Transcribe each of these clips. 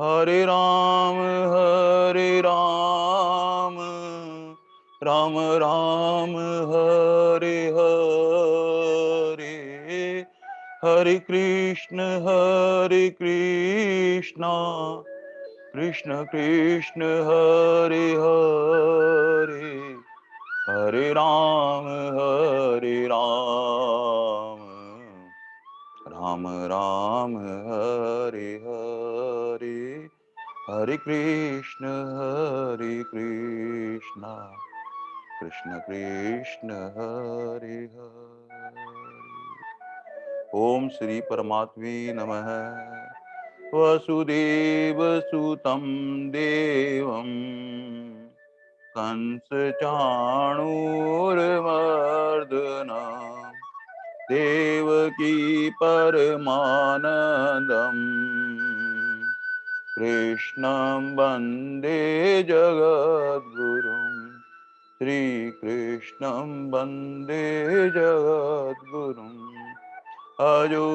हरे राम हरे राम, राम राम हरे हरे, हरे कृष्ण कृष्ण कृष्ण हरे हरे, हरे राम राम राम हरे हरे, हरे कृष्ण कृष्ण कृष्ण हरे हरे। ओम श्री परमात्मे नमः। वसुदेव सुतं देवं कंस चाणूरमर्दनं देवकी परमानंदं कृष्णं वन्दे जगद्गुरुं, श्रीकृष्णं वन्दे जगद्गुरुम्। अजो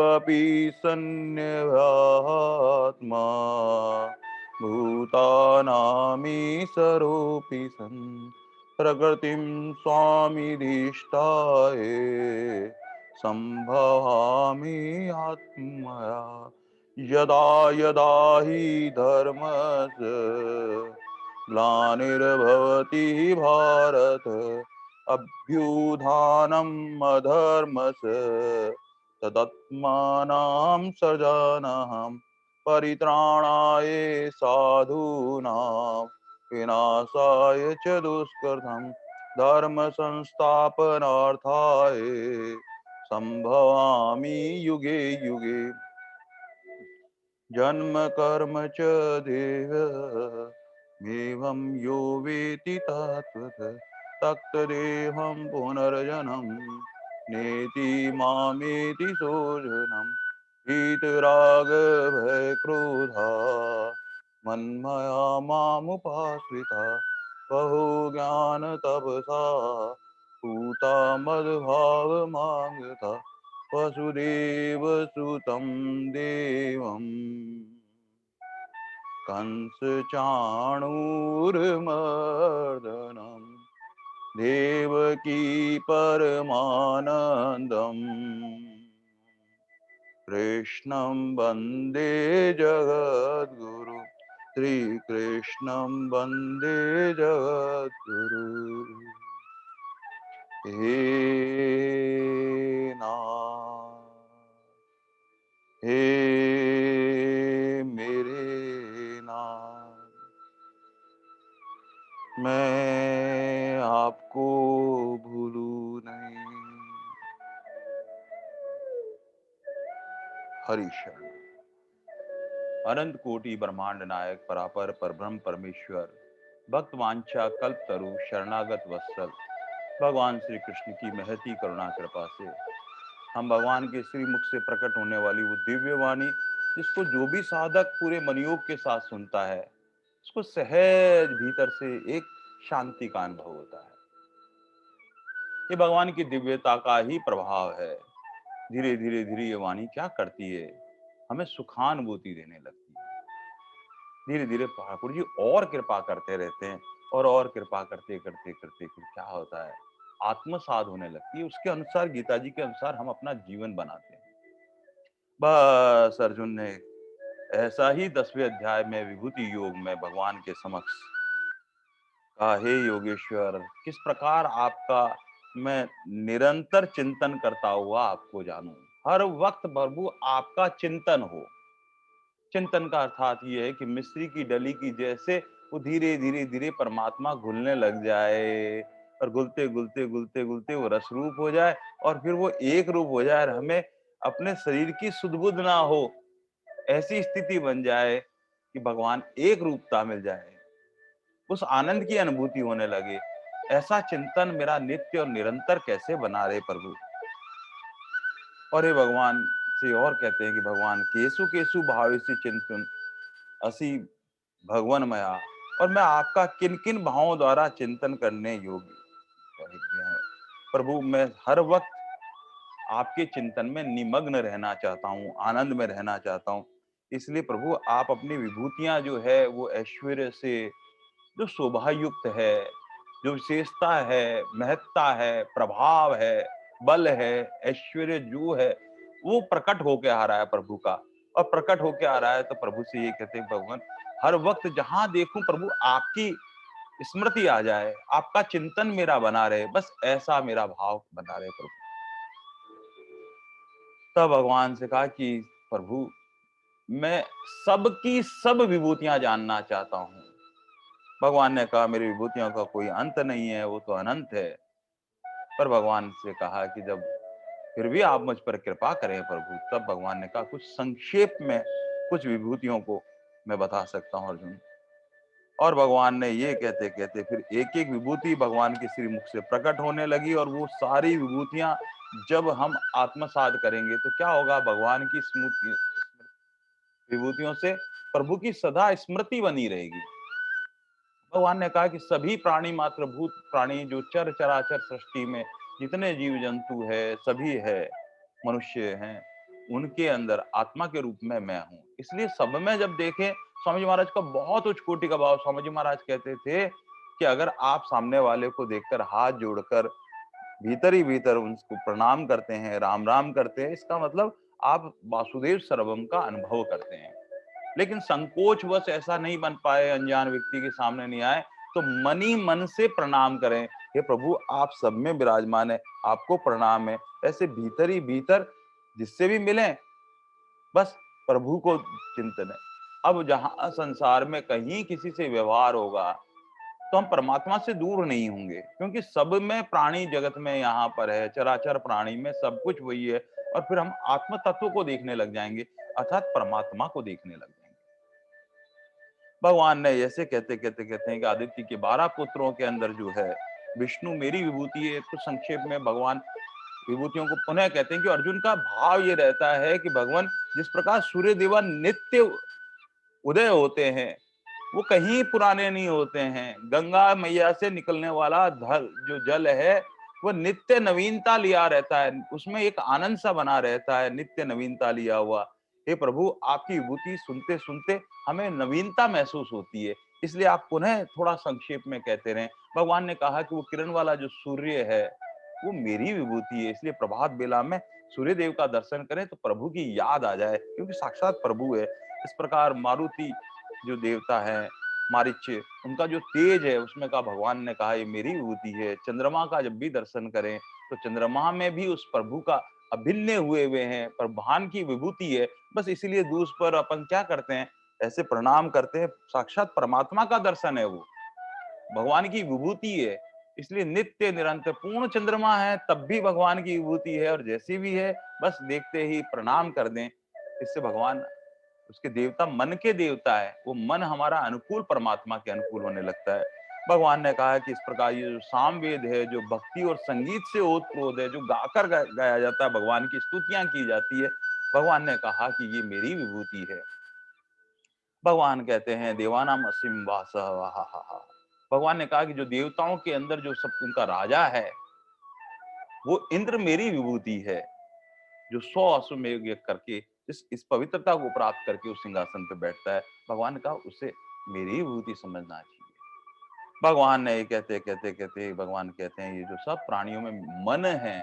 अपि सन्न्यवात्मा भूतानामीशरोऽपि सन् प्रकृतिं स्वामिधिष्ठाय सम्भवामि आत्मया। यदा यदा हि धर्मस्य ग्लानिर्भवति भारत, अभ्युत्थानम् अधर्मस्य तदात्मानं सृजाम्यहं, परित्राणाय साधूनां विनाशाय च दुष्कृतं, धर्म संस्थापनार्थाय संभवामि युगे युगे। जन्म कर्म च देव एवं यो वेति तत्त्वतः, तत्तदेहं पुनर्जन्म नेति मामेति सोऽर्जुनम्। वीतराग भयक्रोधा मन्मया मामुपाश्रिता, बहुज्ञान तपसा पूता मद्भावमागता, वसुदेव सुतं देवं कंस चाणूरमर्दनं देवकी परमानंदं कृष्णं वन्दे जगद्गुरु, श्रीकृष्णं वन्दे जगद्गुरु। हे नाथ, हे मेरे नाथ, मैं आपको भूलूं नहीं। हरि शरण। अनंत कोटि ब्रह्मांड नायक परापर परब्रह्म परमेश्वर, भक्त वांछा कल्प तरु शरणागत वत्सल भगवान श्री कृष्ण की महती करुणा कृपा से हम भगवान के श्री मुख से प्रकट होने वाली वो दिव्य वाणी, जिसको जो भी साधक पूरे मनयोग के साथ सुनता है, उसको सहज भीतर से एक शांति का अनुभव होता है। ये भगवान की दिव्यता का ही प्रभाव है। धीरे धीरे धीरे ये वाणी क्या करती है, हमें सुखानुभूति देने लगती है। धीरे धीरे ठाकुर जी और कृपा करते रहते हैं, और कृपा करते करते करते फिर क्या होता है, आत्मसात होने लगती है। उसके अनुसार, गीता जी के अनुसार हम अपना जीवन बनाते हैं। बस अर्जुन ने ऐसा ही 10वें अध्याय में विभूति योग में भगवान के समक्ष कहा, हे योगेश्वर, किस प्रकार आपका मैं निरंतर चिंतन करता हुआ आपको जानूं, हर वक्त प्रभु आपका चिंतन हो। चिंतन का अर्थात ये है कि मिस्री की डली की जैसे वो धीरे धीरे धीरे परमात्मा घुलने लग जाए, और घुलते घुलते घुलते घुलते वो रस रूप हो जाए, और फिर वो एक रूप हो जाए, और हमें अपने शरीर की सुध बुध ना हो, ऐसी स्थिति बन जाए कि भगवान एक रूपता मिल जाए, उस आनंद की अनुभूति होने लगे। ऐसा चिंतन मेरा नित्य और निरंतर कैसे बना रहे प्रभु। और ये भगवान से और कहते हैं कि भगवान केसु केसु भावेसु चिंतन असी भगवन मया, और मैं आपका किन किन भावों द्वारा चिंतन करने योग्य है प्रभु। मैं हर वक्त आपके चिंतन में निमग्न रहना चाहता हूँ, आनंद में रहना चाहता हूँ। इसलिए प्रभु आप अपनी विभूतियां जो है वो ऐश्वर्य से, जो शोभा युक्त है, जो विशेषता है, महत्ता है, प्रभाव है, बल है, ऐश्वर्य जो है, वो प्रकट होके आ रहा है प्रभु का। और प्रकट होके आ रहा है तो प्रभु से ये कहते हैं भगवान, हर वक्त जहां देखूं प्रभु आपकी स्मृति आ जाए, आपका चिंतन मेरा बना रहे, बस ऐसा मेरा भाव बना रहे प्रभु। तब भगवान से कहा कि प्रभु मैं सबकी सब विभूतियां जानना चाहता हूँ। भगवान ने कहा मेरी विभूतियों का कोई अंत नहीं है, वो तो अनंत है। पर भगवान से कहा कि जब फिर भी आप मुझ पर कृपा करें प्रभु, तब भगवान ने कहा कुछ संक्षेप में कुछ विभूतियों को मैं बता सकता हूँ अर्जुन। और भगवान ने ये कहते कहते फिर एक एक विभूति भगवान के श्री मुख से प्रकट होने लगी। और वो सारी विभूतियां जब हम आत्मसात करेंगे तो क्या होगा, भगवान की स्मृति विभूतियों से प्रभु की सदा स्मृति बनी रहेगी। भगवान ने कहा कि सभी प्राणी मात्र भूत प्राणी जो चर चराचर सृष्टि में जितने जीव जंतु है, सभी है, मनुष्य हैं, उनके अंदर आत्मा के रूप में मैं हूँ। इसलिए सब में जब देखें, स्वामी जी महाराज का बहुत उच्च कोटि का भाव। स्वामी जी महाराज कहते थे कि अगर आप सामने वाले को देखकर हाथ जोड़कर भीतर ही भीतर उनको प्रणाम करते हैं, राम राम करते हैं, इसका मतलब आप वासुदेव सर्वम का अनुभव करते हैं। लेकिन संकोच बस ऐसा नहीं बन पाए, अनजान व्यक्ति के सामने नहीं आए, तो मन ही मन से प्रणाम करें, हे प्रभु आप सब में विराजमान है, आपको प्रणाम है। ऐसे भीतर ही भीतर जिससे भी मिले, बस प्रभु को चिंतन है। अब जहां संसार में कहीं किसी से व्यवहार होगा तो हम परमात्मा से दूर नहीं होंगे, क्योंकि सब में प्राणी जगत में यहाँ पर है, चराचर प्राणी में सब कुछ वही है। और फिर हम आत्म तत्व को देखने लग जाएंगे, अर्थात परमात्मा को देखने लग जाएंगे। भगवान ने ऐसे कहते कहते कहते हैं कि आदित्य के 12 पुत्रों के अंदर जो है विष्णु मेरी विभूति है। तो संक्षेप में भगवान विभूतियों को पुनः कहते हैं कि अर्जुन का भाव ये रहता है कि भगवान जिस प्रकार सूर्य देवा नित्य उदय होते हैं, वो कहीं पुराने नहीं होते हैं। गंगा मैया से निकलने वाला धल जो जल है वो नित्य नवीनता लिया रहता है, उसमें एक आनंद सा बना रहता है, नित्य नवीनता लिया हुआ। हे प्रभु आपकी विभूति सुनते सुनते हमें नवीनता महसूस होती है, इसलिए आप पुनः थोड़ा संक्षेप में कहते रहें। भगवान ने कहा कि वो किरण वाला जो सूर्य है वो मेरी विभूति है, इसलिए प्रभात बेला में सूर्य देव का दर्शन करें तो प्रभु की याद आ जाए, क्योंकि साक्षात प्रभु है। इस प्रकार मारुति जो देवता है, मारीच, उनका जो तेज है उसमें का भगवान ने कहा ये मेरी विभूति है। चंद्रमा का जब भी दर्शन करें तो चंद्रमा में भी उस प्रभु का अभिन्न हुए हुए हैं, प्रभान की विभूति है। बस इसीलिए दूस पर अपन क्या करते हैं, ऐसे प्रणाम करते हैं, साक्षात परमात्मा का दर्शन है, वो भगवान की विभूति है। इसलिए नित्य निरंतर पूर्ण चंद्रमा है तब भी भगवान की विभूति है, और जैसी भी है बस देखते ही प्रणाम कर दें। इससे भगवान, उसके देवता मन के देवता है, वो मन हमारा अनुकूल परमात्मा के अनुकूल होने लगता है। भगवान ने कहा है कि इस प्रकार ये जो सामवेद है, जो भक्ति और संगीत से ओतप्रोत है, जो गाकर गाया जाता है, भगवान की स्तुतियां की जाती है, भगवान ने कहा कि ये मेरी विभूति है। भगवान कहते हैं देवानाम असीम वास, भगवान ने कहा कि जो देवताओं के अंदर जो सब उनका राजा है वो इंद्र मेरी विभूति है, जो 100 अश्वमेध यज्ञ करके इस पवित्रता को प्राप्त करके उस सिंहासन पे बैठता है। भगवान ने कहा उसे मेरी विभूति समझना चाहिए। भगवान ने ये कहते कहते कहते भगवान कहते हैं ये जो सब प्राणियों में मन है,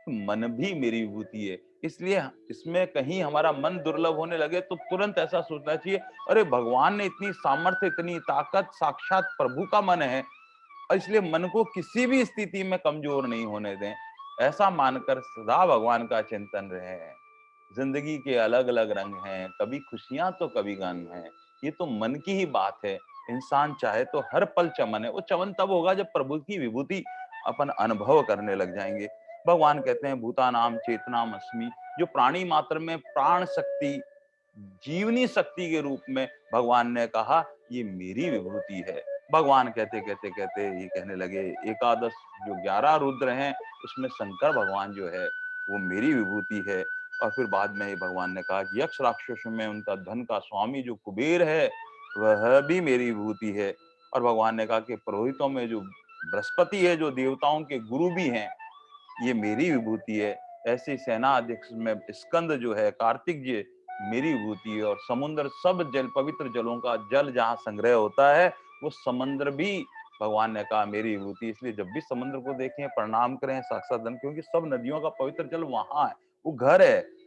मन भी मेरी विभूति है। इसलिए इसमें कहीं हमारा मन दुर्लभ होने लगे तो तुरंत ऐसा सोचना चाहिए, अरे भगवान ने इतनी सामर्थ्य, इतनी ताकत, साक्षात प्रभु का मन है, और इसलिए मन को किसी भी स्थिति में कमजोर नहीं होने दें। ऐसा मानकर सदा भगवान का चिंतन रहे। जिंदगी के अलग अलग रंग हैं, कभी खुशियां तो कभी गम हैं, ये तो मन की ही बात है। इंसान चाहे तो हर पल चमन है, वो चमन तब होगा जब प्रभु की विभूति अपन अनुभव करने लग जाएंगे। भगवान कहते हैं भूतानाम चेतनाम अस्मि, जो प्राणी मात्र में प्राण शक्ति, जीवनी शक्ति के रूप में भगवान ने कहा ये मेरी विभूति है। भगवान कहते कहते कहते ये कहने लगे एकादश जो 11 रुद्र हैं उसमें शंकर भगवान जो है वो मेरी विभूति है। और फिर बाद में ही भगवान ने कहा कि यक्ष राक्षसों में उनका धन का स्वामी जो कुबेर है वह भी मेरी विभूति है। और भगवान ने कहा कि पुरोहितों में जो बृहस्पति है, जो देवताओं के गुरु भी हैं, ये मेरी विभूति है। ऐसी सेना अध्यक्ष में स्कंद जो है, कार्तिक जी मेरी विभूति है। और समुद्र सब जल, पवित्र जलों का जल जहाँ संग्रह होता है, वो समुद्र भी भगवान ने कहा मेरी विभूति। इसलिए जब भी समुद्र को देखें प्रणाम करें साक्षात धन, क्योंकि सब नदियों का पवित्र जल वहां है, वो घर है।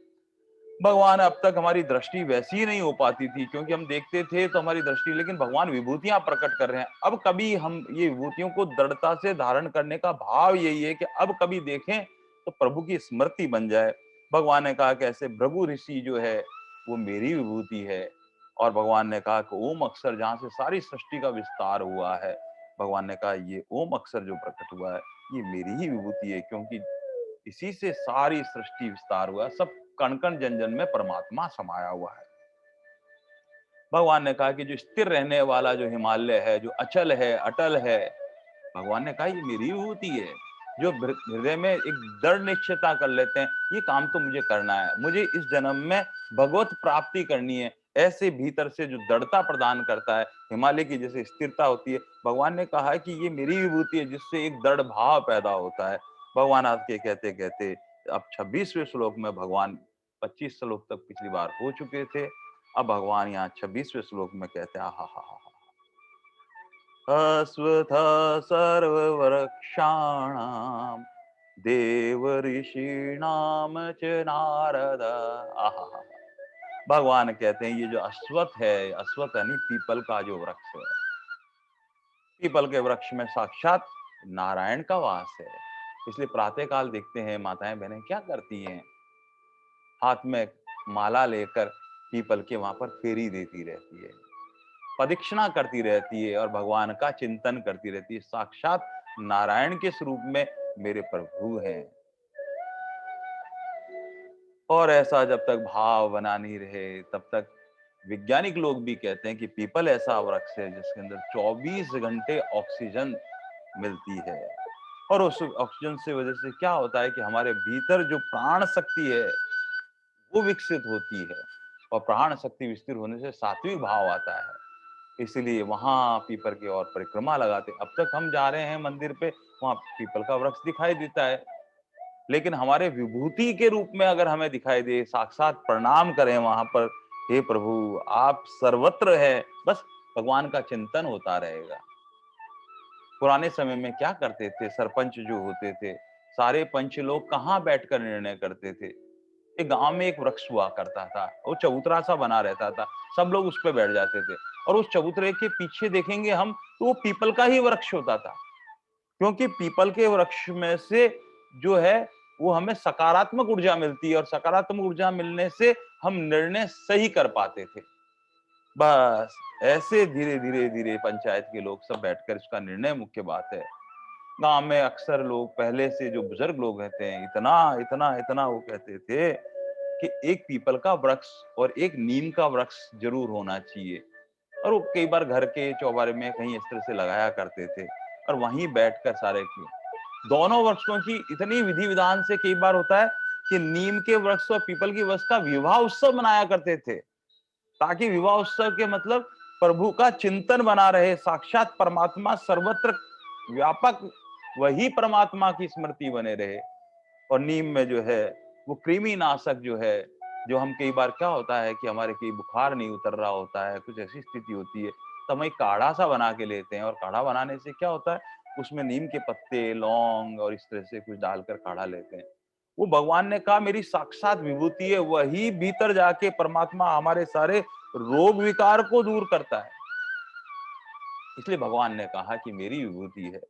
भगवान, अब तक हमारी दृष्टि वैसी ही नहीं हो पाती थी, क्योंकि हम देखते थे तो हमारी दृष्टि, लेकिन भगवान विभूतियां प्रकट कर रहे हैं। अब कभी हम ये विभूतियों को दृढ़ता से धारण करने का भाव यही है कि अब कभी देखें तो प्रभु की स्मृति बन जाए। भगवान ने कहा कि ऐसे भृगु ऋषि जो है वो मेरी विभूति है। और भगवान ने कहा कि ओम अक्षर जहां से सारी सृष्टि का विस्तार हुआ है, भगवान ने कहा ये ओम अक्षर जो प्रकट हुआ है ये मेरी ही विभूति है, क्योंकि इसी से सारी सृष्टि विस्तार हुआ है। सब कण कण जन जन में परमात्मा समाया हुआ है। भगवान ने कहा कि जो स्थिर रहने वाला जो हिमालय है, जो अचल है, अटल है, भगवान ने कहा ये मेरी विभूति है। जो हृदय में एक दृढ़ निश्चयता कर लेते हैं, ये काम तो मुझे करना है, मुझे इस जन्म में भगवत प्राप्ति करनी है, ऐसे भीतर से जो दृढ़ता प्रदान करता है, हिमालय की जैसे स्थिरता होती है, भगवान ने कहा है कि ये मेरी विभूति है, जिससे एक दृढ़ भाव पैदा होता है। भगवान आज के कहते कहते अब 26वें श्लोक में भगवान 25 श्लोक तक पिछली बार हो चुके थे। अब भगवान यहाँ 26वें श्लोक में कहते हैं, हा हा हा, अस्वथ सर्ववृक्षाणां देवर्षीणाम च नारद। आहा, भगवान कहते हैं ये जो अश्वत्थ है, अश्वत्थ यानी पीपल का जो वृक्ष है, पीपल के वृक्ष में साक्षात नारायण का वास है। इसलिए प्रातः काल देखते हैं माताएं बहनें क्या करती हैं, हाथ में माला लेकर पीपल के वहां पर फेरी देती रहती है, प्रदक्षिणा करती रहती है और भगवान का चिंतन करती रहती है। साक्षात नारायण के स्वरूप में मेरे प्रभु हैं। और ऐसा जब तक भाव बना नहीं रहे तब तक वैज्ञानिक लोग भी कहते हैं कि पीपल ऐसा वृक्ष है जिसके अंदर 24 घंटे ऑक्सीजन मिलती है। और उस ऑक्सीजन से वजह से क्या होता है कि हमारे भीतर जो प्राण शक्ति है वो विकसित होती है। और प्राण शक्ति विकसित होने से सात्विक भाव आता है। इसलिए वहां पीपल की ओर परिक्रमा लगाते। अब तक हम जा रहे हैं मंदिर पे, वहां पीपल का वृक्ष दिखाई देता है, लेकिन हमारे विभूति के रूप में अगर हमें दिखाई दे, साक्षात प्रणाम करें वहां पर, हे प्रभु आप सर्वत्र है, बस भगवान का चिंतन होता रहेगा। पुराने समय में क्या करते थे, सरपंच जो होते थे, सारे पंच लोग कहाँ बैठकर निर्णय करते थे? एक गांव में एक वृक्ष हुआ करता था, वो चबूतरा सा बना रहता था, सब लोग उस पे बैठ जाते थे। और उस चबूतरे के पीछे देखेंगे हम तो वो पीपल का ही वृक्ष होता था, क्योंकि पीपल के वृक्ष में से जो है वो हमें सकारात्मक ऊर्जा मिलती है, और सकारात्मक ऊर्जा मिलने से हम निर्णय सही कर पाते थे। बस ऐसे धीरे धीरे धीरे पंचायत के लोग सब बैठकर इसका निर्णय, मुख्य बात है। गांव में अक्सर लोग पहले से जो बुजुर्ग लोग रहते हैं, इतना इतना इतना वो कहते थे कि एक पीपल का वृक्ष और एक नीम का वृक्ष जरूर होना चाहिए। और वो कई बार घर के चौबारे में कहीं इस तरह से लगाया करते थे, और वहीं बैठकर सारे की दोनों वृक्षों की इतनी विधि विधान से कई बार होता है कि नीम के वृक्ष और पीपल के वृक्ष का विवाह उत्सव मनाया करते थे, ताकि विवाह उत्सव के मतलब प्रभु का चिंतन बना रहे, साक्षात परमात्मा सर्वत्र व्यापक वही परमात्मा की स्मृति बने रहे। और नीम में जो है वो कृमि नाशक जो है, जो हम कई बार क्या होता है कि हमारे कई बुखार नहीं उतर रहा होता है, कुछ ऐसी स्थिति होती है, तो हम एक काढ़ा सा बना के लेते हैं। और काढ़ा बनाने से क्या होता है, उसमें नीम के पत्ते, लौंग और इस तरह से कुछ डालकर काढ़ा लेते हैं। वो भगवान ने कहा मेरी साक्षात विभूति है, वही भीतर जाके परमात्मा हमारे सारे रोग विकार को दूर करता है। इसलिए भगवान ने कहा कि मेरी विभूति है।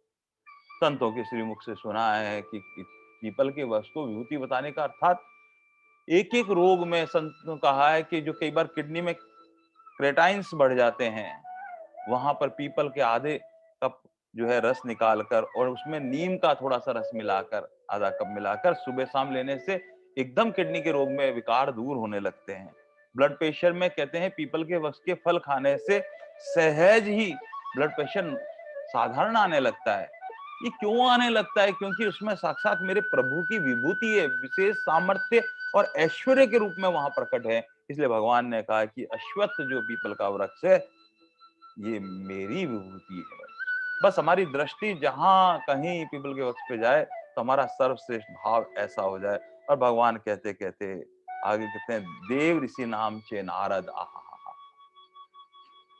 संतों के श्रीमुख से सुना है कि पीपल के वृक्ष को विभूति बताने का अर्थात एक एक रोग में, संतों ने कहा है कि जो कई बार किडनी में क्रेटाइन्स बढ़ जाते हैं, वहां पर पीपल के आधे कप जो है रस निकालकर और उसमें नीम का थोड़ा सा रस मिलाकर, आधा कप मिलाकर सुबह शाम लेने से एकदम किडनी के रोग में विकार दूर होने लगते हैं। ब्लड प्रेशर में कहते हैं पीपल के वृक्ष के फल खाने से सहज ही ब्लड प्रेशर साधारण आने लगता है। ये क्यों आने लगता है? क्योंकि उसमें साक्षात मेरे प्रभु की विभूति है, विशेष सामर्थ्य और ऐश्वर्य के रूप में वहां प्रकट है। इसलिए भगवान ने कहा कि अश्वत्थ जो पीपल का वृक्ष है ये मेरी विभूति है। बस हमारी दृष्टि जहां कहीं पीपल के वृक्ष पे जाए तो हमारा सर्वश्रेष्ठ भाव ऐसा हो जाए। और भगवान कहते कहते आगे कहते हैं देव ऋषि नाम चे नारद। आहा।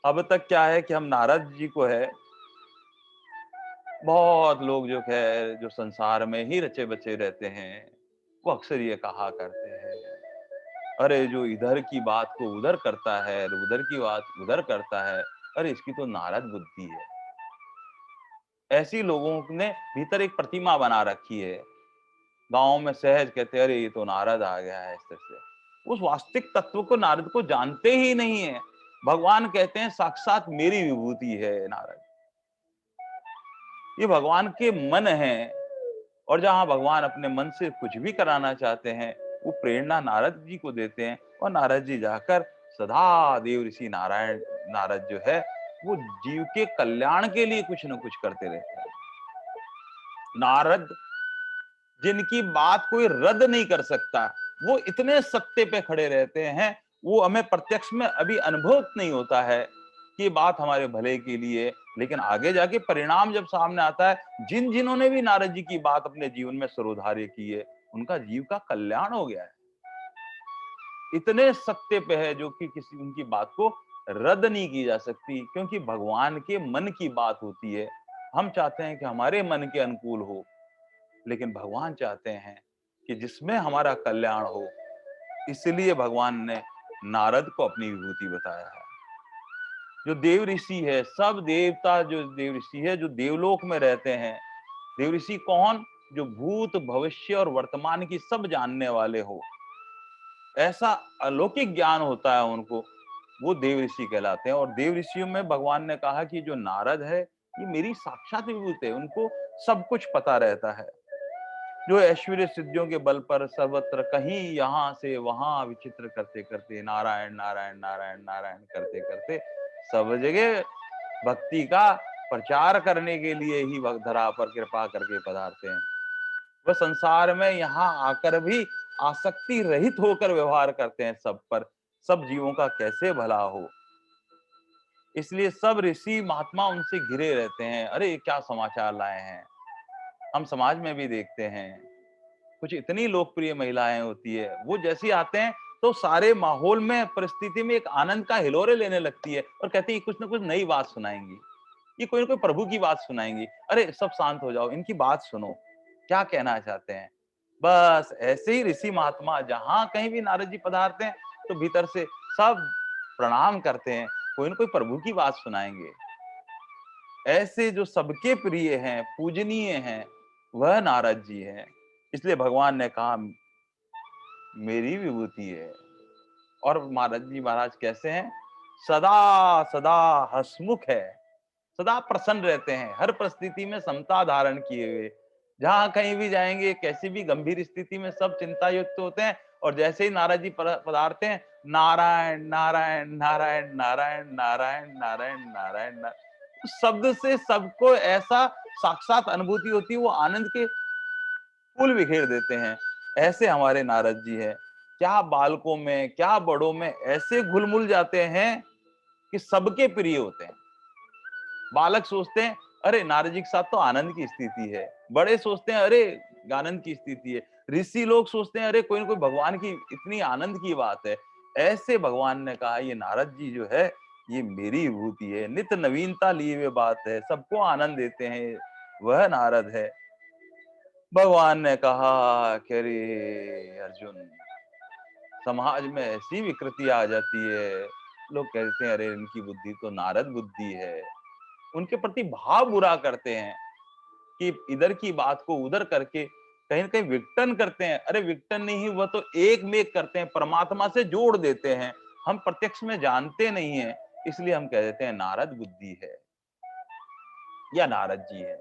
अब तक क्या है कि हम नारद जी को है, बहुत लोग जो है जो संसार में ही रचे बचे रहते हैं, वो अक्सर ये कहा करते हैं, अरे जो इधर की बात को उधर करता है और उधर की बात उधर करता है, अरे इसकी तो नारद बुद्धि है। ऐसी लोगों ने भीतर एक प्रतिमा बना रखी है। गाँव में सहज कहते हैं, अरे ये तो नारद आ गया है इस तरह से। उस वास्तविक तत्व को नारद को जानते ही नहीं है। भगवान कहते हैं साक्षात मेरी विभूति है नारद। ये भगवान के मन है, और जहाँ भगवान अपने मन से कुछ भी कराना चाहते हैं, वो प्रेरणा नारद जी को देते हैं, और नारद जी जाकर सदा देव ऋषि नारायण नारद जो है, वो जीव के कल्याण के लिए कुछ न कुछ करते रहते हैं। नारद जिनकी बात कोई रद्द नहीं कर सकता, वो इतने सत्य पे खड़े रहते हैं, वो हमें प्रत्यक्ष में अभी अनुभव नहीं होता है कि ये बात हमारे भले के लिए, लेकिन आगे जाके परिणाम जब सामने आता है, जिन्होंने भी नारद जी की बात अपने जीवन में सरोधार्य की है, उनका जीव का कल्याण हो गया है। इतने सत्य पे है जो कि किसी उनकी बात को रद्द नहीं की जा सकती, क्योंकि भगवान के मन की बात होती है। हम चाहते हैं कि हमारे मन के अनुकूल हो, लेकिन भगवान चाहते हैं कि जिसमें हमारा कल्याण हो। इसलिए भगवान ने नारद को अपनी विभूति बताया है। जो देव ऋषि है, सब देवता जो देव ऋषि है, जो देवलोक में रहते हैं। देव ऋषि कौन? जो भूत भविष्य और वर्तमान की सब जानने वाले हो, ऐसा अलौकिक ज्ञान होता है उनको, वो देव ऋषि कहलाते हैं। और देव ऋषियों में भगवान ने कहा कि जो नारद है, ये मेरी साक्षात विभूति है, उनको सब कुछ पता रहता है। जो ऐश्वर्य सिद्धियों के बल पर सर्वत्र कहीं यहाँ से वहां विचित्र करते करते नारायण नारायण नारायण नारायण करते करते सब जगह भक्ति का प्रचार करने के लिए ही धरा पर कृपा करके पधारते हैं। वह संसार में यहाँ आकर भी आसक्ति रहित होकर व्यवहार करते हैं सब पर, सब जीवों का कैसे भला हो। इसलिए सब ऋषि महात्मा उनसे घिरे रहते हैं, अरे क्या समाचार लाए हैं। हम समाज में भी देखते हैं, कुछ इतनी लोकप्रिय महिलाएं होती है, वो जैसी आते हैं तो सारे माहौल में परिस्थिति में एक आनंद का हिलोरे लेने लगती है, और कहती है कुछ ना कुछ नई बात सुनाएंगी, ये कोई ना कोई प्रभु की बात सुनाएंगी। अरे सब शांत हो जाओ, इनकी बात सुनो, क्या कहना चाहते हैं। बस ऐसे ही ऋषि महात्मा जहां कहीं भी नारद जी पधारते हैं, तो भीतर से सब प्रणाम करते हैं, कोई ना कोई प्रभु की बात सुनाएंगे। ऐसे जो सबके प्रिय हैं, पूजनीय हैं, वह नारद जी हैं। इसलिए भगवान ने कहा मेरी विभूति है। और नारद जी महाराज कैसे हैं? सदा सदा हसमुख है, सदा प्रसन्न रहते हैं, हर परिस्थिति में समता धारण किए हुए। जहां कहीं भी जाएंगे, कैसी भी गंभीर स्थिति में सब चिंता युक्त होते हैं, और जैसे ही नारद जी पधारते हैं, नारायण नारायण नारायण नारायण नारायण नारायण नारायण नारायण, शब्द से सबको ऐसा साक्षात अनुभूति होती है, वो आनंद के फूल बिखेर देते हैं। ऐसे हमारे नारद जी हैं। क्या बालकों में, क्या बड़ों में ऐसे घुल-मिल जाते हैं कि सबके प्रिय होते हैं। बालक सोचते हैं, अरे नारद जी के साथ तो आनंद की स्थिति है। बड़े सोचते हैं, अरे आनंद की स्थिति है। ऋषि लोग सोचते हैं, अरे कोई ना कोई भगवान की इतनी आनंद की बात है। ऐसे भगवान ने कहा ये नारद जी जो है, ये मेरी विभूति है, नित्य नवीनता लिए हुए बात है, सबको आनंद देते हैं, वह नारद है। भगवान ने कहा कि अरे अर्जुन, समाज में ऐसी विकृति आ जाती है, लोग कहते हैं अरे इनकी बुद्धि तो नारद बुद्धि है। उनके प्रति भाव बुरा करते हैं कि इधर की बात को उधर करके कहीं न कहीं विघटन करते हैं। अरे विघटन नहीं, वह तो एक में एक करते हैं, परमात्मा से जोड़ देते हैं। हम प्रत्यक्ष में जानते नहीं हैं, इसलिए हम कह देते हैं नारद बुद्धि है या नारद जी है।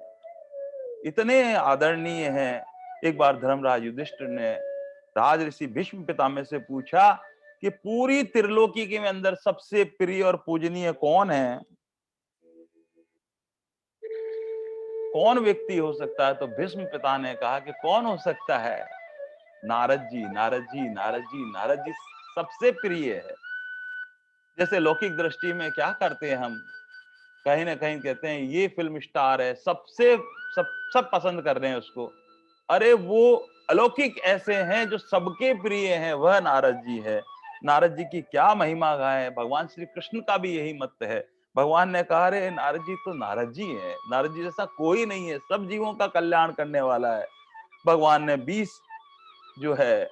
इतने आदरणीय हैं। एक बार धर्मराज युधिष्ठिर ने राजऋषि भीष्म पितामह से पूछा कि पूरी त्रिलोकी के में अंदर सबसे प्रिय और पूजनीय कौन है? कौन व्यक्ति हो सकता है? तो भीष्म पिता ने कहा कि कौन हो सकता है? नारद जी, नारद जी, नारद जी, नारद जी सबसे प्रिय है। जैसे लौकिक दृष्टि में क्या करते हैं हम? कहीं न कहीं कहते हैं ये फ़िल्म स्टार है, सबसे सब सब पसंद कर रहे हैं उसको। अरे वो अलौकिक ऐसे हैं जो सबके प्रिय हैं, वह नारद जी है। नारद जी की क्या महिमा गाएं, भगवान श्री कृष्ण का भी यही मत है। भगवान ने कहा, रे नारद जी तो नारद जी है, नारद जी जैसा कोई नहीं है, सब जीवों का कल्याण करने वाला है। भगवान ने 20 जो है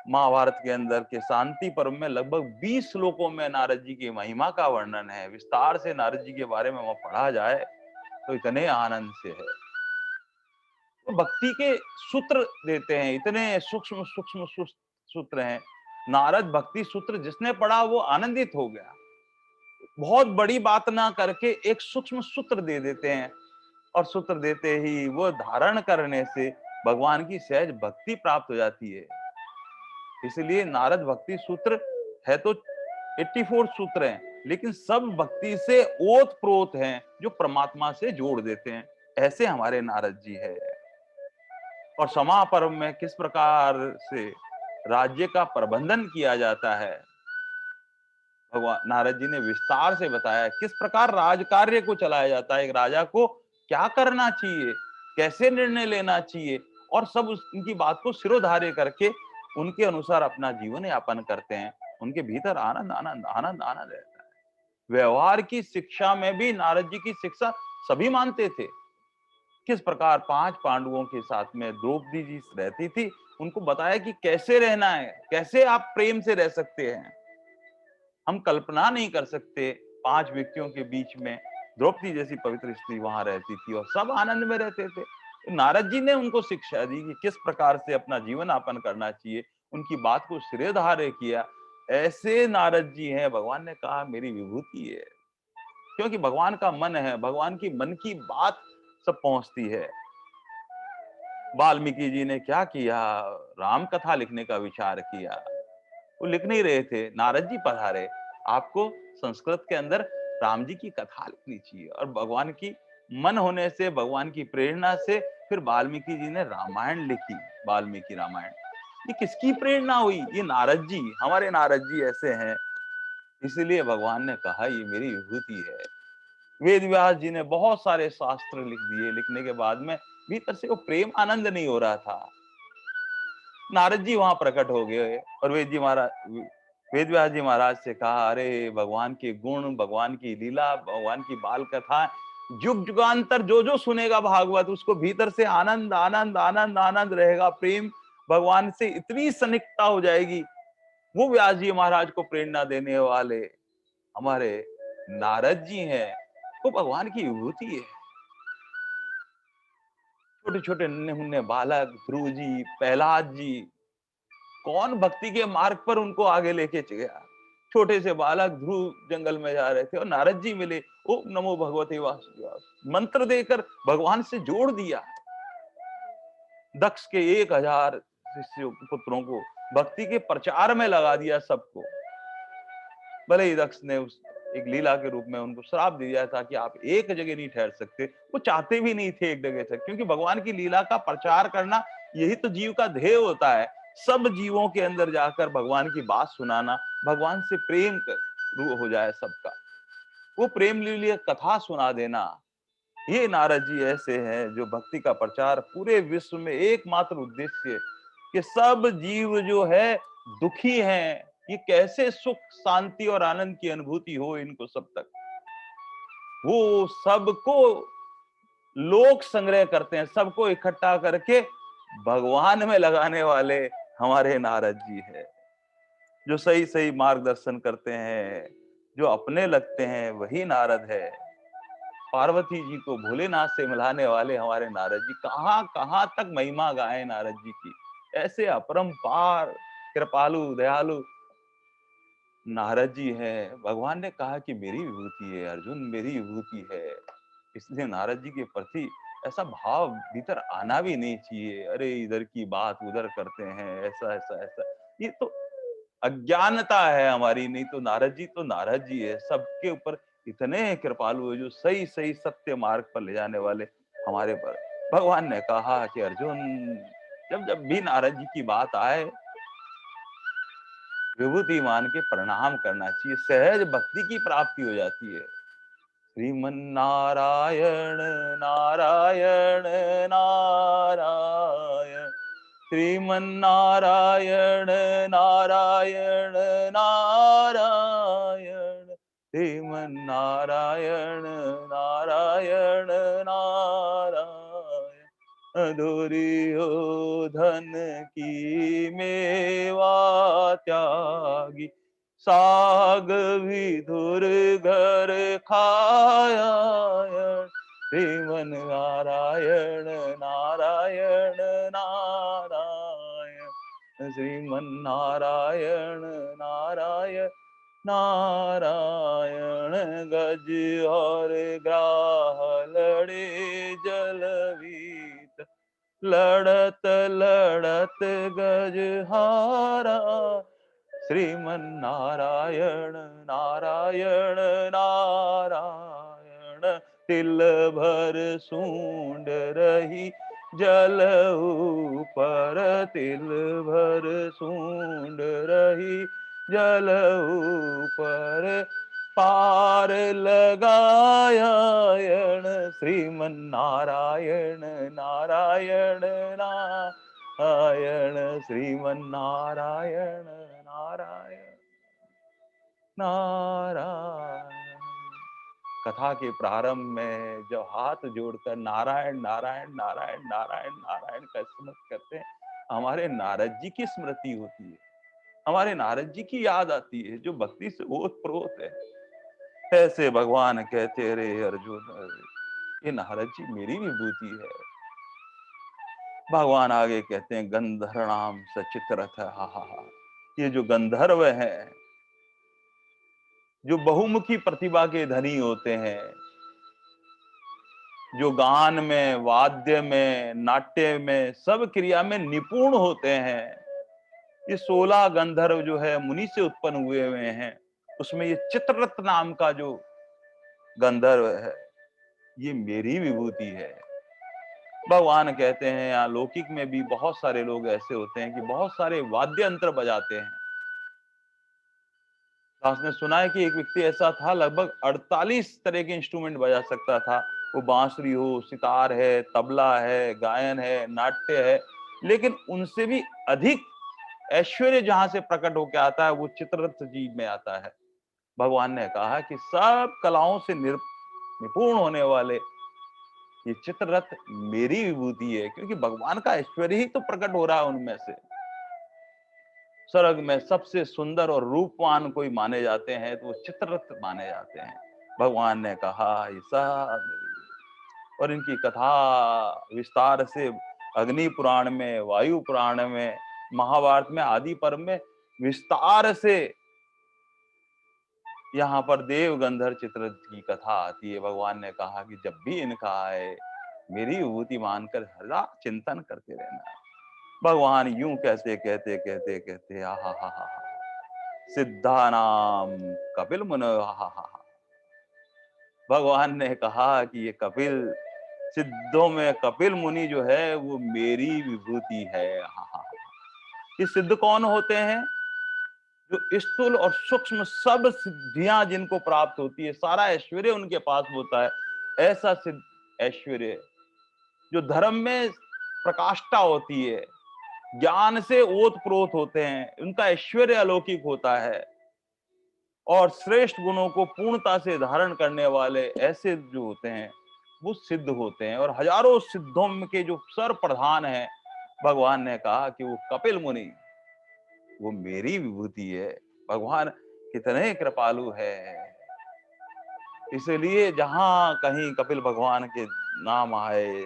महाभारत के अंदर के शांति पर्व में लगभग 20 श्लोकों में नारद जी की महिमा का वर्णन है। विस्तार से नारद जी के बारे में वहां पढ़ा जाए तो इतने आनंद से है। तो भक्ति के सूत्र देते हैं, इतने सूक्ष्म सूक्ष्म सूत्र हैं। नारद भक्ति सूत्र जिसने पढ़ा वो आनंदित हो गया। बहुत बड़ी बात ना करके एक सूक्ष्म सूत्र दे देते हैं, और सूत्र देते ही वो धारण करने से भगवान की सहज भक्ति प्राप्त हो जाती है। इसलिए नारद भक्ति सूत्र है तो 84 सूत्र हैं, लेकिन सब भक्ति से ओत प्रोत हैं, जो परमात्मा से जोड़ देते हैं। ऐसे हमारे नारद जी है। और क्षमा पर्व में किस प्रकार से राज्य का प्रबंधन किया जाता है, भगवान नारद जी ने विस्तार से बताया। किस प्रकार राज कार्य को चलाया जाता है, एक राजा को क्या करना चाहिए, कैसे निर्णय लेना चाहिए, और सब उनकी बात को सिरोधार्य करके उनके अनुसार अपना जीवन यापन करते हैं। उनके भीतर आनंद आनंद आनंद आनंद रहता है। व्यवहार की शिक्षा में भी नारद जी की शिक्षा सभी मानते थे। किस प्रकार 5 पांडवों के साथ में द्रौपदी जी रहती थी, उनको बताया कि कैसे रहना है, कैसे आप प्रेम से रह सकते हैं। हम कल्पना नहीं कर सकते 5 व्यक्तियों के बीच में द्रौपदी जैसी पवित्र स्त्री वहां रहती थी और सब आनंद में रहते थे। तो नारद जी ने उनको शिक्षा दी कि किस प्रकार से अपना जीवन यापन करना चाहिए, उनकी बात को सिरेधार्य किया। ऐसे नारद जी हैं, भगवान ने कहा मेरी विभूति है। क्योंकि भगवान का मन है, भगवान की मन की बात सब पहुंचती है। वाल्मीकि जी ने क्या किया, राम कथा लिखने का विचार किया। वो लिख नहीं रहे थे, नारद जी पधारे, आपको संस्कृत के अंदर राम जी की कथा लिखनी चाहिए। और भगवान की मन होने से, भगवान की प्रेरणा से फिर वाल्मीकि जी ने रामायण लिखी, वाल्मीकि रामायण। ये किसकी प्रेरणा हुई, ये नारद जी, हमारे नारद जी ऐसे हैं। इसीलिए भगवान ने कहा ये मेरी विभूति है। वेद व्यास जी ने बहुत सारे शास्त्र लिख दिए, लिखने के बाद में भीतर से वो प्रेम आनंद नहीं हो रहा था। नारद जी वहां प्रकट हो गए और वेद व्यास जी महाराज से कहा, अरे भगवान के गुण, भगवान की लीला, भगवान की बाल कथा युग युगांतर जो जो सुनेगा भागवत, उसको भीतर से आनंद आनंद आनंद आनंद रहेगा। प्रेम भगवान से इतनी सनिकता हो जाएगी। वो व्यास जी महाराज को प्रेरणा देने वाले हमारे नारद जी हैं। वो भगवान की विभूति है। छोटे छोटे नन्हे मुन्ने बालक ध्रुव जी, प्रहलाद जी, कौन भक्ति के मार्ग पर उनको आगे लेके गया। छोटे से बालक ध्रुव जंगल में जा रहे थे और नारद जी मिले, ओम नमो भगवते वासुदेवाय मंत्र देकर भगवान से जोड़ दिया। दक्ष के 1000 शिष्यों पुत्रों को भक्ति के प्रचार में लगा दिया सबको। भले ही दक्ष ने उस एक लीला के रूप में उनको श्राप दिया था कि आप एक जगह नहीं ठहर सकते। वो चाहते भी नहीं थे एक जगह से, क्योंकि भगवान की लीला का प्रचार करना यही तो जीव का ध्येय होता है। सब जीवों के अंदर जाकर भगवान की बात सुनाना, भगवान से प्रेम हो जाए सबका, वो प्रेम लीला कथा सुना देना। ये नारद जी ऐसे हैं जो भक्ति का प्रचार पूरे विश्व में एकमात्र उद्देश्य कि सब जीव जो है दुखी हैं, ये कैसे सुख शांति और आनंद की अनुभूति हो इनको सब तक, वो सबको लोक संग्रह करते हैं, सबको इकट्ठा करके भगवान में लगाने वाले हमारे नारद जी है। जो सही सही मार्गदर्शन करते हैं, जो अपने लगते हैं, वही नारद है। पार्वती जी को भोलेनाथ से मिलाने वाले हमारे नारद जी, कहां कहां तक महिमा गाए नारद जी की। ऐसे अपरंपार कृपालु दयालु नारद जी हैं। भगवान ने कहा कि मेरी विभूति है अर्जुन, मेरी विभूति है। इसलिए नारद जी के प्रति ऐसा भाव भीतर आना भी नहीं चाहिए, अरे इधर की बात उधर करते हैं, ऐसा ऐसा ऐसा। ये तो अज्ञानता है हमारी, नहीं तो नारद जी तो नारद जी है। सबके ऊपर इतने कृपालु है, जो सही सही सत्य मार्ग पर ले जाने वाले हमारे पर। भगवान ने कहा कि अर्जुन, जब जब भी नारद जी की बात आए, विभूति मान के प्रणाम करना चाहिए, सहज भक्ति की प्राप्ति हो जाती है। श्रीमन नारायण नारायण नारायण श्रीमन्नारायण नारायण नारायण, श्रीमन्नारायण नारायण नारायण। दुर्योधन की मेवा त्यागी, साग विधुर घर खाया। श्रीमन नारायण नारायण नारायण, श्रीमन नारायण नारायण नारायण। गज और ग्राह लड़े जलवीत, लड़त लड़त गज हारा। श्रीमन नारायण नारायण नारायण, तिल भर सूंड रही जल ऊपर, तिल भर सूंड रही जल ऊपर। पार लगायण, श्रीमन नारायण नारायण नारायण, श्रीमन नारायण नारायण नारायण। कथा के प्रारंभ में जब हाथ जोड़कर नारायण नारायण नारायण नारायण नारायण का स्मरण करते हैं, हमारे नारद जी की स्मृति होती है, हमारे नारद जी की याद आती है, जो भक्ति से ओतप्रोत है। ऐसे भगवान कहते रे अर्जुन, ये नारद जी मेरी विभूति है। भगवान आगे कहते हैं गंधर्णाम सचित्रथ, हा हा हा। ये जो गंधर्व हैं, जो बहुमुखी प्रतिभा के धनी होते हैं, जो गान में, वाद्य में, नाट्य में, सब क्रिया में निपुण होते हैं, ये 16 गंधर्व जो है मुनि से उत्पन्न हुए हैं। उसमें ये चित्ररथ नाम का जो गंधर्व है, ये मेरी विभूति है। भगवान कहते हैं यहाँ लौकिक में भी बहुत सारे लोग ऐसे होते हैं कि बहुत सारे वाद्य यंत्र बजाते हैं। आपने सुना है कि एक व्यक्ति ऐसा था, लगभग 48 तरह के इंस्ट्रूमेंट बजा सकता था। वो बांसुरी हो, सितार है, तबला है, गायन है, नाट्य है, लेकिन उनसे भी अधिक ऐश्वर्य जहां से प्रकट होकर आता है, वो चित्ररथ जी में आता है। भगवान ने कहा कि सब कलाओं से निपुण होने वाले ये चित्ररथ मेरी विभूति है, क्योंकि भगवान का ऐश्वर्य ही तो प्रकट हो रहा है उनमें से। स्वर्ग में सबसे सुंदर और रूपवान कोई माने जाते हैं तो वो चित्ररथ माने जाते हैं। भगवान ने कहा ये सब मेरी, और इनकी कथा विस्तार से अग्नि पुराण में, वायु पुराण में, महाभारत में, आदि पर्व में विस्तार से यहाँ पर देव गंधर्व चित्ररथ की कथा आती है। भगवान ने कहा कि जब भी इनका आए, मेरी विभूति मानकर हरा चिंतन करते रहना। भगवान यूं कहते कहते कहते कहते हा हा हा हा, सिद्धा नाम कपिल मुनि, हा हा हा। भगवान ने कहा कि ये कपिल, सिद्धों में कपिल मुनि जो है वो मेरी विभूति है, हा हा। ये सिद्ध कौन होते हैं? जो स्थूल और सूक्ष्म सब सिद्धियां जिनको प्राप्त होती है, सारा ऐश्वर्य उनके पास होता है, ऐसा सिद्ध ऐश्वर्य जो धर्म में प्रकाष्ठा होती है, ज्ञान से ओतप्रोत होते हैं, उनका ऐश्वर्य अलौकिक होता है, और श्रेष्ठ गुणों को पूर्णता से धारण करने वाले ऐसे जो होते हैं वो सिद्ध होते हैं। और हजारों सिद्धों के जो सर प्रधान है, भगवान ने कहा कि वो कपिल मुनि, वो मेरी विभूति है। भगवान कितने कृपालु है। इसलिए जहां कहीं कपिल भगवान के नाम आए,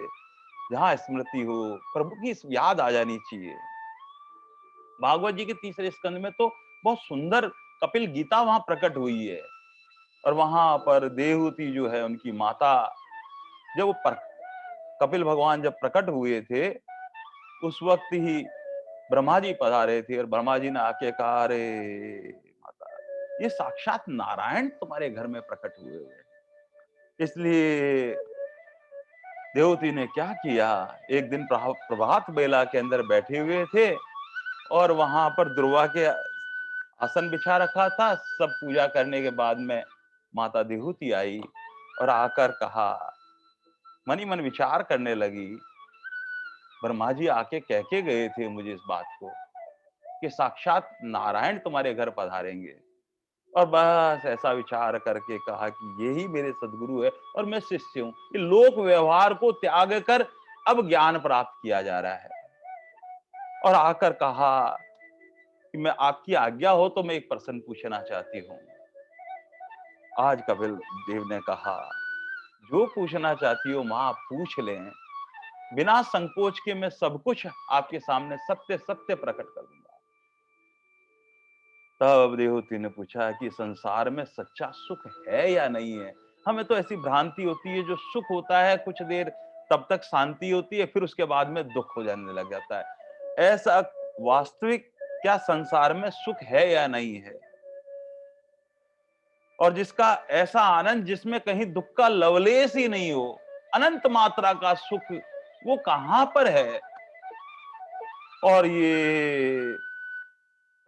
जहां स्मृति हो, प्रभु की याद आ जानी चाहिए। भागवत जी के तीसरे स्कंद में तो बहुत सुंदर कपिल गीता वहां प्रकट हुई है। और वहां पर देवहूति जो है उनकी माता, जब वो कपिल भगवान जब प्रकट हुए थे, उस वक्त ही ब्रह्मा जी पधारे थे, और ब्रह्मा जी ने आके कहा अरे माता, ये साक्षात नारायण तुम्हारे घर में प्रकट हुए हुए। इसलिए देवहूति ने क्या किया, एक दिन प्रभात बेला के अंदर बैठे हुए थे, और वहां पर ध्रुवा के आसन बिछा रखा था। सब पूजा करने के बाद में माता देवहूति आई और आकर कहा, मनी मन विचार करने लगी, ब्रह्मा जी आके कह के गए थे मुझे इस बात को कि साक्षात नारायण तुम्हारे घर पधारेंगे। और बस ऐसा विचार करके कहा कि यही मेरे सदगुरु है और मैं शिष्य हूँ। ये लोक व्यवहार को त्याग कर अब ज्ञान प्राप्त किया जा रहा है। और आकर कहा कि मैं आपकी आज्ञा हो तो मैं एक प्रश्न पूछना चाहती हूँ। आज कपिल देव ने कहा, जो पूछना चाहती हो माँ आप पूछ लें, बिना संकोच के मैं सब कुछ आपके सामने सत्य सत्य प्रकट कर दूंगा। तब देवहूति ने पूछा कि संसार में सच्चा सुख है या नहीं है? हमें तो ऐसी भ्रांति होती है, जो सुख होता है कुछ देर तब तक शांति होती है, फिर उसके बाद में दुख हो जाने लग जाता है। ऐसा वास्तविक क्या संसार में सुख है या नहीं है? और जिसका ऐसा आनंद जिसमें कहीं दुख का लवलेश ही नहीं हो, अनंत मात्रा का सुख, वो कहां पर है? और ये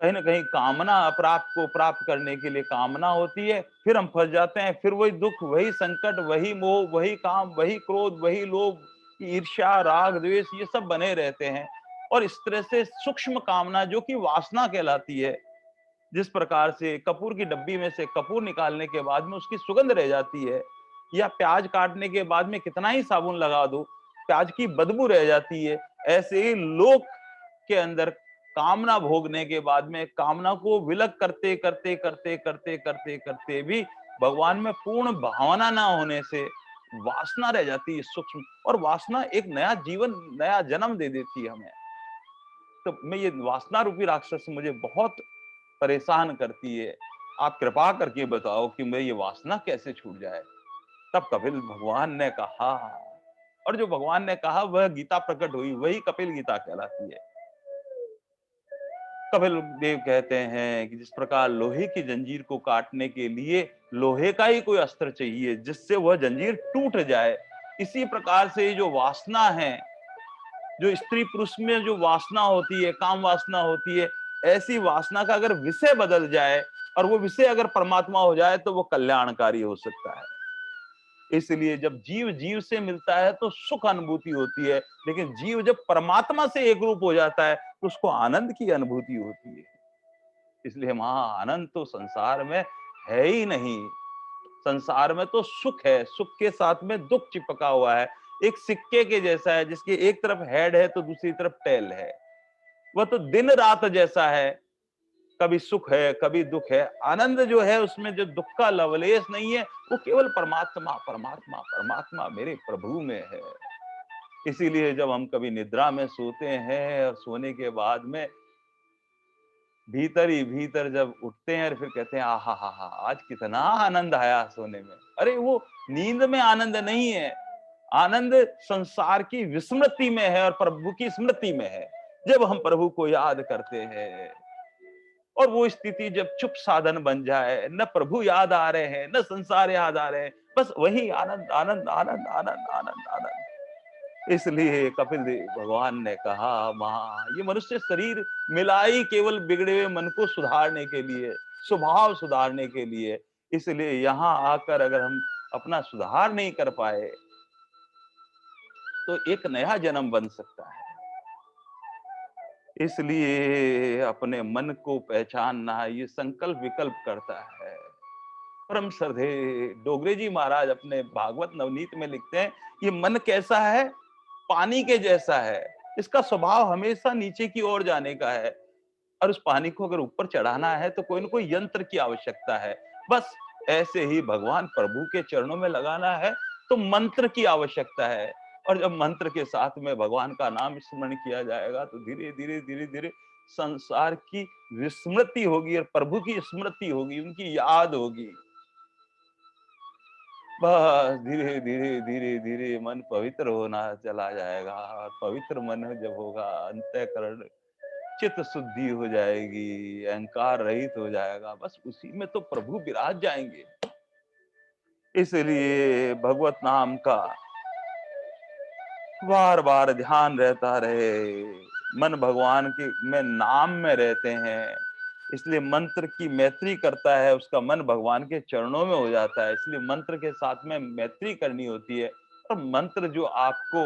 कहीं ना कहीं कामना प्राप्त को प्राप्त करने के लिए कामना होती है, फिर हम फंस जाते हैं, फिर वही दुख, वही संकट, वही मोह, वही काम, वही क्रोध, वही लोभ, ईर्ष्या, राग, द्वेष, ये सब बने रहते हैं। और इस तरह से सूक्ष्म कामना जो कि वासना कहलाती है, जिस प्रकार से कपूर की डब्बी में से कपूर निकालने के बाद में उसकी सुगंध रह जाती है, या प्याज काटने के बाद में कितना ही साबुन लगा दो, प्याज की बदबू रह जाती है। ऐसे ही लोक के अंदर कामना भोगने के बाद में कामना को विलग करते करते करते करते करते करते भी भगवान में पूर्ण भावना ना होने से वासना रह जाती है सूक्ष्म, और वासना एक नया जीवन, नया जन्म दे देती है हमें। तो मैं ये वासना रूपी राक्षस मुझे बहुत परेशान करती है। आप कृपा करके बताओ कि मैं ये वासना कैसे छूट जाए? तब कपिल भगवान ने कहा, और जो भगवान ने कहा वह गीता प्रकट हुई, वही कपिल गीता कहलाती है। कपिल देव कहते हैं कि जिस प्रकार लोहे की जंजीर को काटने के लिए लोहे का ही कोई अस्त्र चाहिए जिससे वह जंजीर टूट जाए, इसी प्रकार से जो वासना है, जो स्त्री पुरुष में जो वासना होती है, काम वासना होती है, ऐसी वासना का अगर विषय बदल जाए और वो विषय अगर परमात्मा हो जाए तो वो कल्याणकारी हो सकता है। इसलिए जब जीव जीव से मिलता है तो सुख अनुभूति होती है, लेकिन जीव जब परमात्मा से एक रूप हो जाता है तो उसको आनंद की अनुभूति होती है। इसलिए वहां आनंद तो संसार में है ही नहीं। संसार में तो सुख है, सुख के साथ में दुख चिपका हुआ है। एक सिक्के के जैसा है, जिसके एक तरफ हेड है तो दूसरी तरफ टेल है। वह तो दिन रात जैसा है, कभी सुख है कभी दुख है। आनंद जो है उसमें जो दुख का लवलेश नहीं है, वो केवल परमात्मा परमात्मा परमात्मा मेरे प्रभु में है। इसीलिए जब हम कभी निद्रा में सोते हैं और सोने के बाद में भीतर ही भीतर जब उठते हैं और फिर कहते हैं आहा हा हा, आज कितना आनंद आया सोने में। अरे वो नींद में आनंद नहीं है, आनंद संसार की विस्मृति में है और प्रभु की स्मृति में है। जब हम प्रभु को याद करते हैं और वो स्थिति जब चुप साधन बन जाए, न प्रभु याद आ रहे हैं न संसार याद आ रहे हैं, बस वही आनंद आनंद आनंद आनंद आनंद आनंद। इसलिए कपिल देव भगवान ने कहा, मां ये मनुष्य शरीर मिला ही केवल बिगड़े हुए मन को सुधारने के लिए, स्वभाव सुधारने के लिए। इसलिए यहाँ आकर अगर हम अपना सुधार नहीं कर पाए तो एक नया जन्म बन सकता है। इसलिए अपने मन को पहचानना ये संकल्प विकल्प करता है। परम श्रद्धे डोगरे जी महाराज अपने भागवत नवनीत में लिखते हैं, ये मन कैसा है? पानी के जैसा है। इसका स्वभाव हमेशा नीचे की ओर जाने का है, और उस पानी को अगर ऊपर चढ़ाना है तो कोई ना कोई यंत्र की आवश्यकता है। बस ऐसे ही भगवान प्रभु के चरणों में लगाना है तो मंत्र की आवश्यकता है। और जब मंत्र के साथ में भगवान का नाम स्मरण किया जाएगा तो धीरे धीरे धीरे धीरे संसार की विस्मृति होगी और प्रभु की स्मृति होगी, उनकी याद होगी। बस धीरे धीरे धीरे धीरे मन पवित्र होना चला जाएगा, और पवित्र मन जब होगा अंतःकरण चित्त शुद्धि हो जाएगी, अहंकार रहित हो जाएगा, बस उसी में तो प्रभु विराज जाएंगे। इसलिए भगवत नाम का बार बार ध्यान रहता रहे। मन भगवान के में नाम में रहते हैं, इसलिए मंत्र की मैत्री करता है, उसका मन भगवान के चरणों में हो जाता है। इसलिए मंत्र के साथ में मैत्री करनी होती है। और मंत्र जो आपको